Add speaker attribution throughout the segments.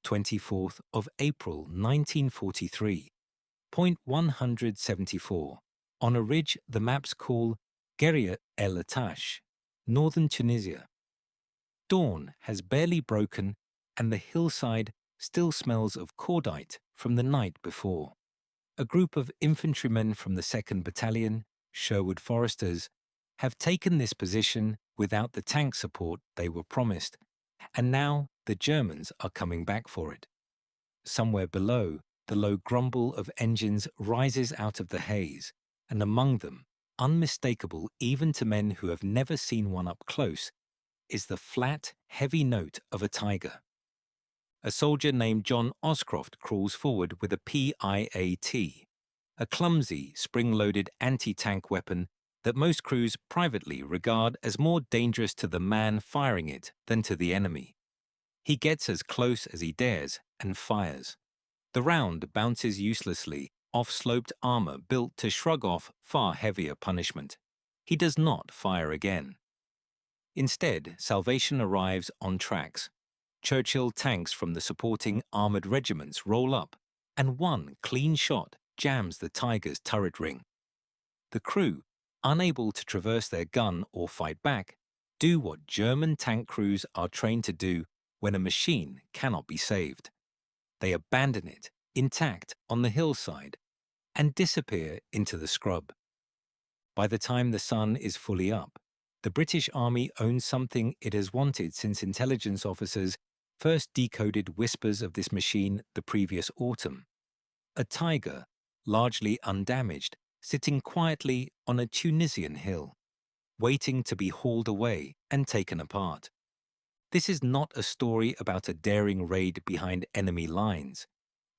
Speaker 1: 24th of April 1943, point 174, on a ridge the maps call Guerrier El Atash, northern Tunisia. Dawn has barely broken and the hillside still smells of cordite from the night before. A group of infantrymen from the 2nd Battalion, Sherwood Foresters, have taken this position without the tank support they were promised, and now the Germans are coming back for it. Somewhere below, the low grumble of engines rises out of the haze, and among them, unmistakable even to men who have never seen one up close, is the flat, heavy note of a Tiger. A soldier named John Oscroft crawls forward with a PIAT, a clumsy, spring-loaded anti-tank weapon that most crews privately regard as more dangerous to the man firing it than to the enemy. He gets as close as he dares and fires. The round bounces uselessly off sloped armor built to shrug off far heavier punishment. He does not fire again. Instead, salvation arrives on tracks. Churchill tanks from the supporting armoured regiments roll up, and one clean shot jams the Tiger's turret ring. The crew, unable to traverse their gun or fight back, do what German tank crews are trained to do when a machine cannot be saved. They abandon it, intact, on the hillside, and disappear into the scrub. By the time the sun is fully up, the British Army owns something it has wanted since intelligence officers first decoded whispers of this machine the previous autumn. A Tiger, largely undamaged, sitting quietly on a Tunisian hill, waiting to be hauled away and taken apart. This is not a story about a daring raid behind enemy lines.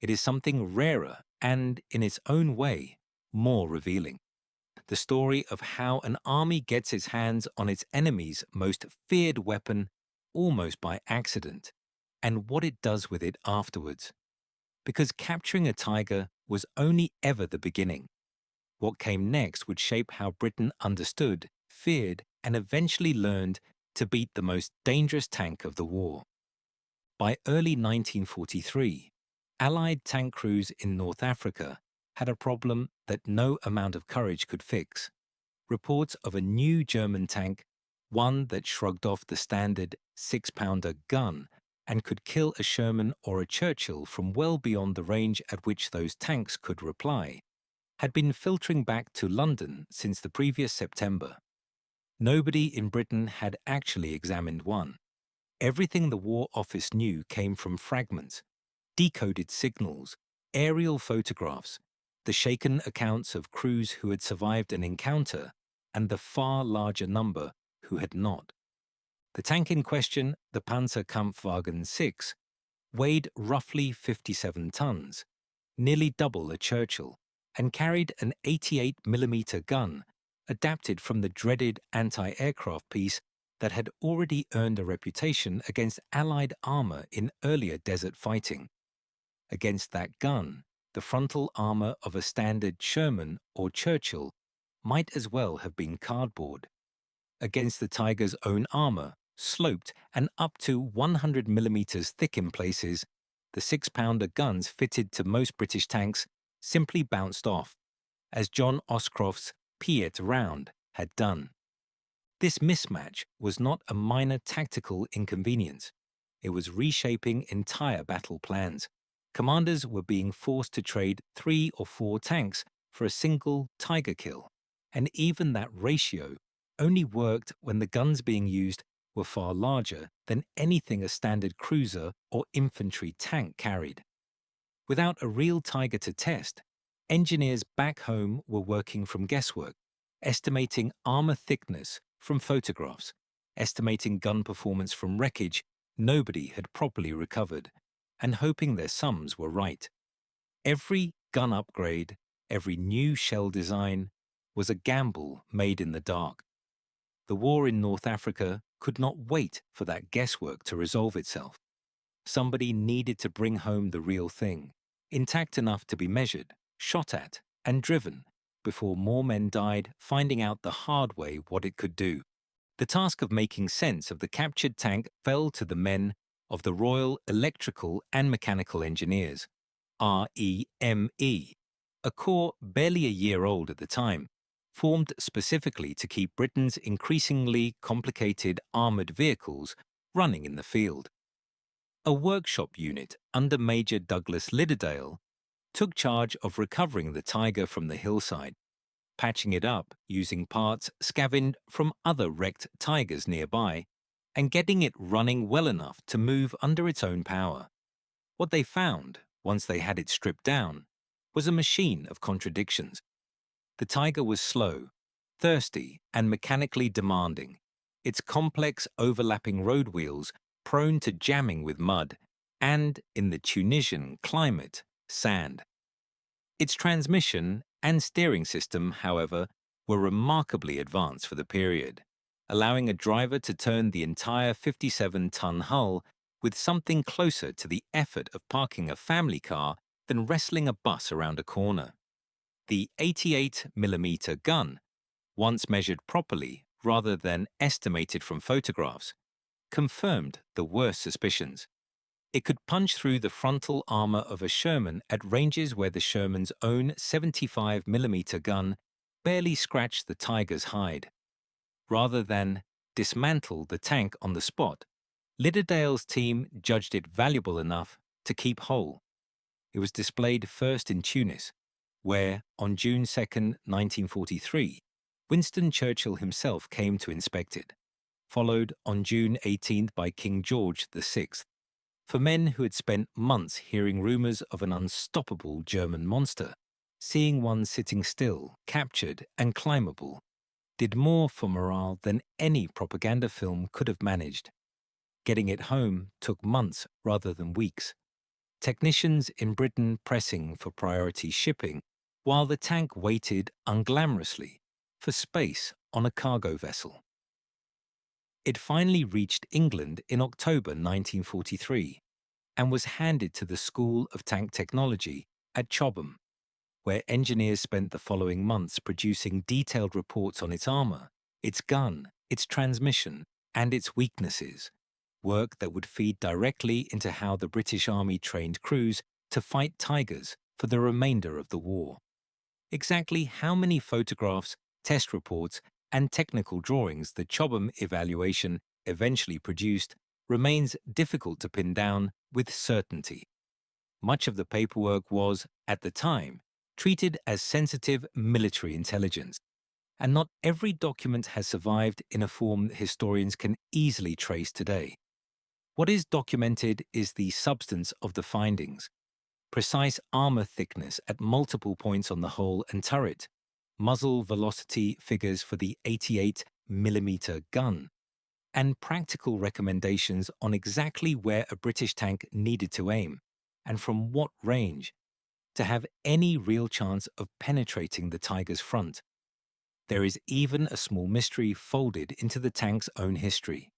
Speaker 1: It is something rarer and, in its own way, more revealing. The story of how an army gets its hands on its enemy's most feared weapon almost by accident, and what it does with it afterwards. Because capturing a Tiger was only ever the beginning. What came next would shape how Britain understood, feared, and eventually learned to beat the most dangerous tank of the war. By early 1943, Allied tank crews in North Africa had a problem that no amount of courage could fix. Reports of a new German tank, one that shrugged off the standard 6-pounder gun and could kill a Sherman or a Churchill from well beyond the range at which those tanks could reply, had been filtering back to London since the previous September. Nobody in Britain had actually examined one. Everything the War Office knew came from fragments, decoded signals, aerial photographs, the shaken accounts of crews who had survived an encounter, and the far larger number who had not. The tank in question, the Panzerkampfwagen 6, weighed roughly 57 tons, nearly double a Churchill, and carried an 88mm gun, adapted from the dreaded anti-aircraft piece that had already earned a reputation against Allied armor in earlier desert fighting. Against that gun, the frontal armor of a standard Sherman or Churchill might as well have been cardboard. Against the Tiger's own armor, sloped and up to 100mm thick in places, the 6-pounder guns fitted to most British tanks simply bounced off, as John Oscroft's PIAT round had done. This mismatch was not a minor tactical inconvenience. It was reshaping entire battle plans. Commanders were being forced to trade 3 or 4 tanks for a single Tiger kill, and even that ratio only worked when the guns being used were far larger than anything a standard cruiser or infantry tank carried. Without a real Tiger to test, engineers back home were working from guesswork, estimating armor thickness from photographs, estimating gun performance from wreckage nobody had properly recovered, and hoping their sums were right. Every gun upgrade, every new shell design, was a gamble made in the dark. The war in North Africa could not wait for that guesswork to resolve itself. Somebody needed to bring home the real thing, intact enough to be measured, shot at, and driven, before more men died finding out the hard way what it could do. The task of making sense of the captured tank fell to the men of the Royal Electrical and Mechanical Engineers, REME, a corps barely a year old at the time, formed specifically to keep Britain's increasingly complicated armoured vehicles running in the field. A workshop unit under Major Douglas Lidderdale took charge of recovering the Tiger from the hillside, patching it up using parts scavenged from other wrecked Tigers nearby, and getting it running well enough to move under its own power. What they found, once they had it stripped down, was a machine of contradictions. The Tiger was slow, thirsty, and mechanically demanding, its complex overlapping road wheels prone to jamming with mud, and, in the Tunisian climate, sand. Its transmission and steering system, however, were remarkably advanced for the period, allowing a driver to turn the entire 57-ton hull with something closer to the effort of parking a family car than wrestling a bus around a corner. The 88mm gun, once measured properly rather than estimated from photographs, confirmed the worst suspicions. It could punch through the frontal armor of a Sherman at ranges where the Sherman's own 75mm gun barely scratched the Tiger's hide. Rather than dismantle the tank on the spot, Lidderdale's team judged it valuable enough to keep whole. It was displayed first in Tunis, where, on June 2, 1943, Winston Churchill himself came to inspect it, followed on June 18 by King George VI. For men who had spent months hearing rumours of an unstoppable German monster, seeing one sitting still, captured and climbable, did more for morale than any propaganda film could have managed. Getting it home took months rather than weeks. Technicians in Britain pressing for priority shipping, while the tank waited unglamorously for space on a cargo vessel. It finally reached England in October 1943 and was handed to the School of Tank Technology at Chobham, where engineers spent the following months producing detailed reports on its armour, its gun, its transmission, and its weaknesses, work that would feed directly into how the British Army trained crews to fight Tigers for the remainder of the war. Exactly how many photographs, test reports, and technical drawings the Chobham evaluation eventually produced remains difficult to pin down with certainty. Much of the paperwork was, at the time, treated as sensitive military intelligence, and not every document has survived in a form historians can easily trace today. What is documented is the substance of the findings: precise armor thickness at multiple points on the hull and turret, muzzle velocity figures for the 88mm gun, and practical recommendations on exactly where a British tank needed to aim, and from what range, to have any real chance of penetrating the Tiger's front. There is even a small mystery folded into the tank's own history.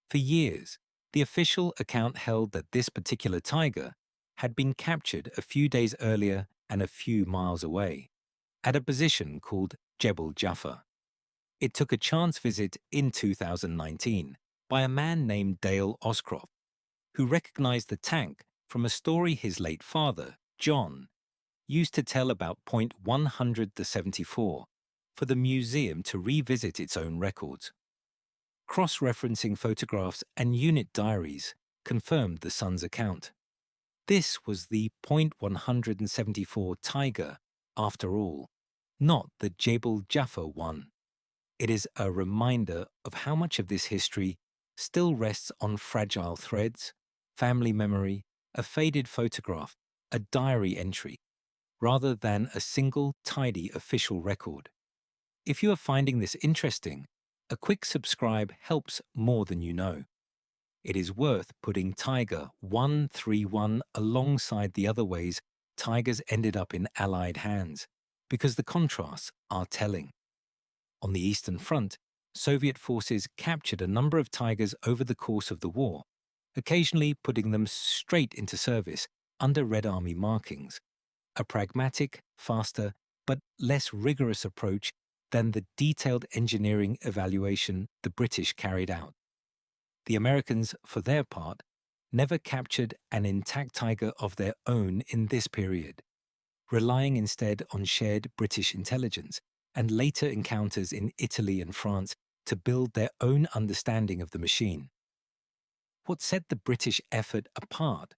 Speaker 1: For years, the official account held that this particular Tiger had been captured a few days earlier and a few miles away, at a position called Jebel Jaffa. It took a chance visit in 2019 by a man named Dale Oscroft, who recognized the tank from a story his late father, John, used to tell about Point 174 for the museum to revisit its own records. Cross-referencing photographs and unit diaries confirmed the son's account. This was the Point 174 Tiger, after all, not the Jebel Jaffa one. It is a reminder of how much of this history still rests on fragile threads, family memory, a faded photograph, a diary entry, rather than a single tidy official record. If you are finding this interesting, a quick subscribe helps more than you know. It is worth putting Tiger 131 alongside the other ways Tigers ended up in Allied hands, because the contrasts are telling. On the Eastern Front, Soviet forces captured a number of Tigers over the course of the war, occasionally putting them straight into service under Red Army markings, a pragmatic, faster, but less rigorous approach than the detailed engineering evaluation the British carried out. The Americans, for their part, never captured an intact tiger of their own in this period, relying instead on shared British intelligence and later encounters in Italy and France to build their own understanding of the machine. What set the British effort apart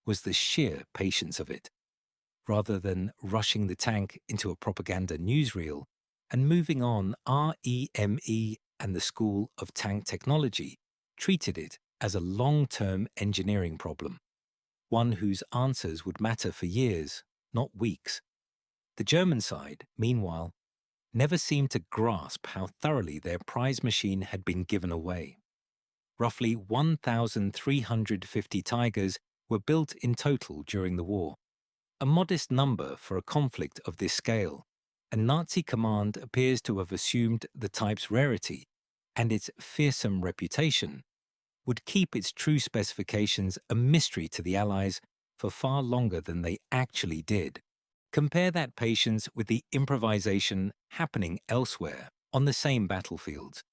Speaker 1: was the sheer patience of it. Rather than rushing the tank into a propaganda newsreel and moving on, REME and the School of Tank Technology treated it as a long-term engineering problem, one whose answers would matter for years, not weeks. The German side, meanwhile, never seemed to grasp how thoroughly their prize machine had been given away. Roughly 1,350 Tigers were built in total during the war, a modest number for a conflict of this scale, and Nazi command appears to have assumed the type's rarity and its fearsome reputation would keep its true specifications a mystery to the Allies for far longer than they actually did. Compare that patience with the improvisation happening elsewhere on the same battlefields.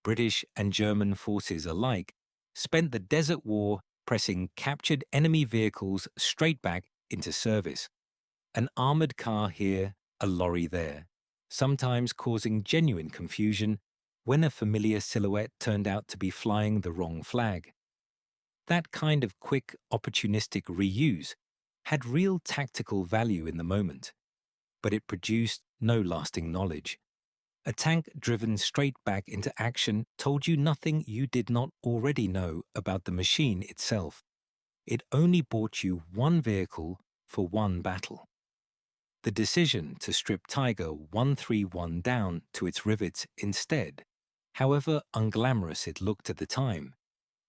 Speaker 1: British and German forces alike spent the Desert War pressing captured enemy vehicles straight back into service. An armoured car here, a lorry there, sometimes causing genuine confusion when a familiar silhouette turned out to be flying the wrong flag. That kind of quick, opportunistic reuse had real tactical value in the moment, but it produced no lasting knowledge. A tank driven straight back into action told you nothing you did not already know about the machine itself. It only bought you one vehicle for one battle. The decision to strip Tiger 131 down to its rivets instead, however unglamorous it looked at the time,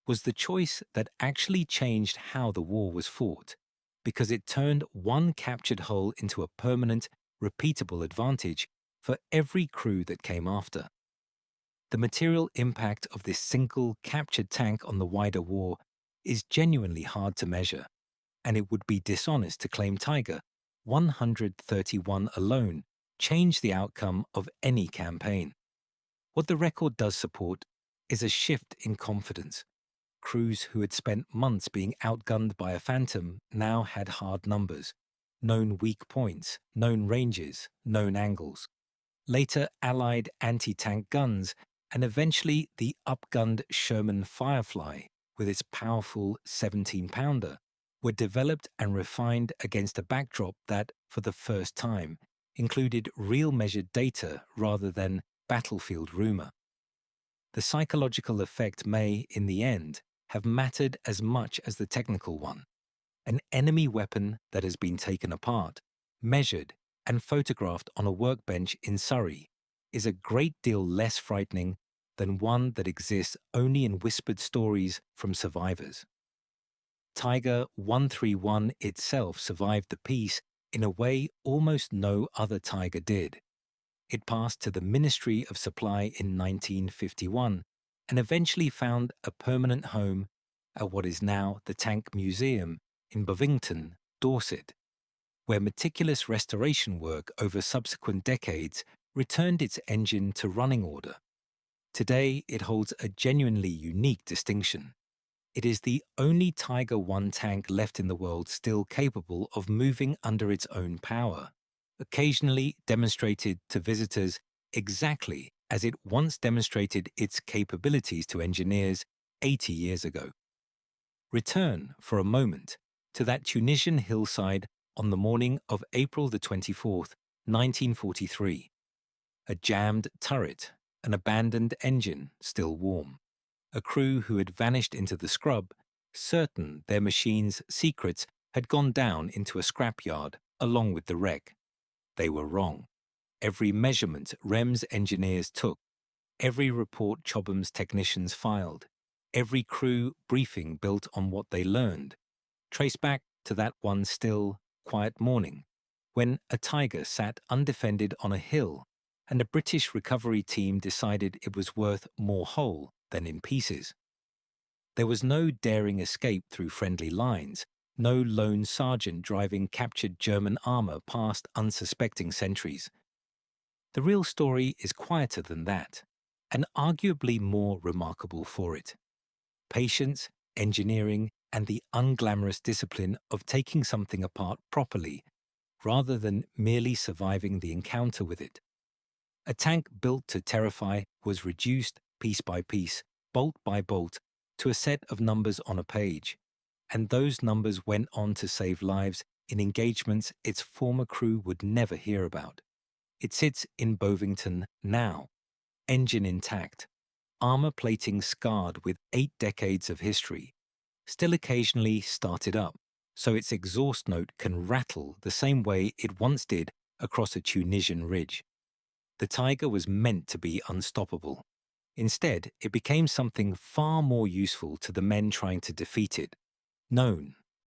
Speaker 1: was the choice that actually changed how the war was fought, because it turned one captured hull into a permanent, repeatable advantage for every crew that came after. The material impact of this single captured tank on the wider war is genuinely hard to measure, and it would be dishonest to claim Tiger 131 alone changed the outcome of any campaign. What the record does support is a shift in confidence. Crews who had spent months being outgunned by a Phantom now had hard numbers, known weak points, known ranges, known angles. Later Allied anti-tank guns, and eventually the upgunned Sherman Firefly with its powerful 17-pounder, were developed and refined against a backdrop that, for the first time, included real measured data rather than battlefield rumor. The psychological effect may, in the end, have mattered as much as the technical one. An enemy weapon that has been taken apart, measured, and photographed on a workbench in Surrey is a great deal less frightening than one that exists only in whispered stories from survivors. Tiger 131 itself survived the peace in a way almost no other Tiger did. It passed to the Ministry of Supply in 1951 and eventually found a permanent home at what is now the Tank Museum in Bovington, Dorset, where meticulous restoration work over subsequent decades returned its engine to running order. Today, it holds a genuinely unique distinction. It is the only Tiger I tank left in the world still capable of moving under its own power, occasionally demonstrated to visitors exactly as it once demonstrated its capabilities to engineers 80 years ago. Return, for a moment, to that Tunisian hillside on the morning of April the 24th, 1943. A jammed turret, an abandoned engine still warm. A crew who had vanished into the scrub, certain their machine's secrets had gone down into a scrapyard along with the wreck. They were wrong. Every measurement REM's engineers took, every report Chobham's technicians filed, every crew briefing built on what they learned, traced back to that one still, quiet morning when a Tiger sat undefended on a hill and a British recovery team decided it was worth more whole than in pieces. There was no daring escape through friendly lines, no lone sergeant driving captured German armour past unsuspecting sentries. The real story is quieter than that, and arguably more remarkable for it. Patience, engineering, and the unglamorous discipline of taking something apart properly, rather than merely surviving the encounter with it. A tank built to terrify was reduced piece by piece, bolt by bolt, to a set of numbers on a page, and those numbers went on to save lives in engagements its former crew would never hear about. It sits in Bovington now, engine intact, armor plating scarred with 8 decades of history, still occasionally started up, so its exhaust note can rattle the same way it once did across a Tunisian ridge. The Tiger was meant to be unstoppable. Instead, it became something far more useful to the men trying to defeat it, known